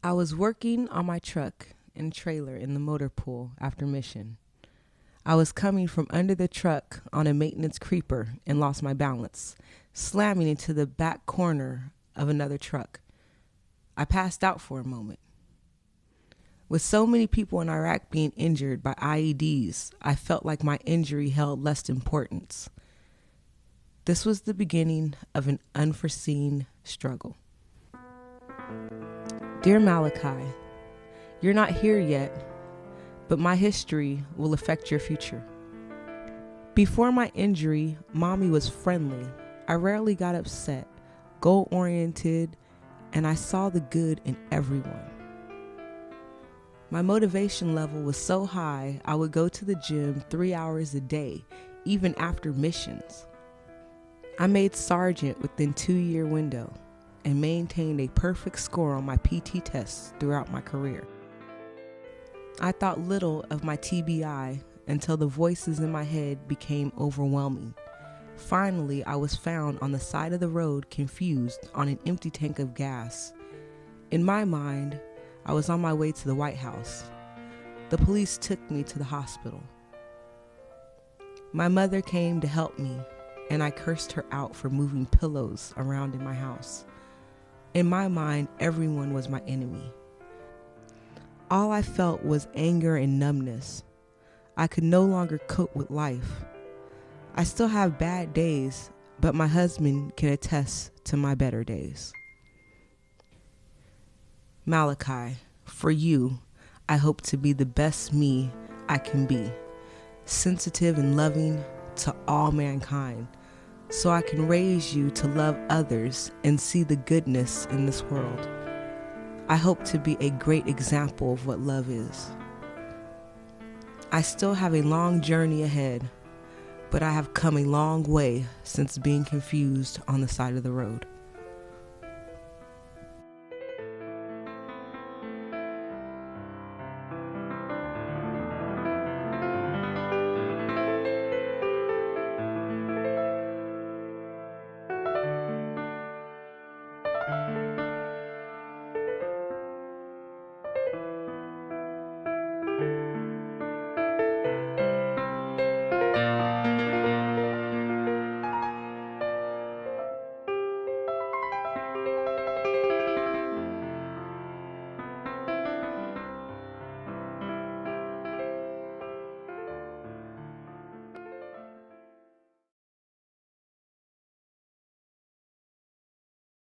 I was working on my truck and trailer in the motor pool after mission. I was coming from under the truck on a maintenance creeper and lost my balance, slamming into the back corner of another truck. I passed out for a moment. With so many people in Iraq being injured by IEDs, I felt like my injury held less importance. This was the beginning of an unforeseen struggle. Dear Malachi, you're not here yet, but my history will affect your future. Before my injury, Mommy was friendly. I rarely got upset, goal-oriented, and I saw the good in everyone. My motivation level was so high, I would go to the gym 3 hours a day, even after missions. I made sergeant within 2-year window and maintained a perfect score on my PT tests throughout my career. I thought little of my TBI until the voices in my head became overwhelming. Finally, I was found on the side of the road confused on an empty tank of gas. In my mind, I was on my way to the White House. The police took me to the hospital. My mother came to help me, and I cursed her out for moving pillows around in my house. In my mind, everyone was my enemy. All I felt was anger and numbness. I could no longer cope with life. I still have bad days, but my husband can attest to my better days. Malachi, for you, I hope to be the best me I can be, sensitive and loving to all mankind, so I can raise you to love others and see the goodness in this world. I hope to be a great example of what love is. I still have a long journey ahead, but I have come a long way since being confused on the side of the road.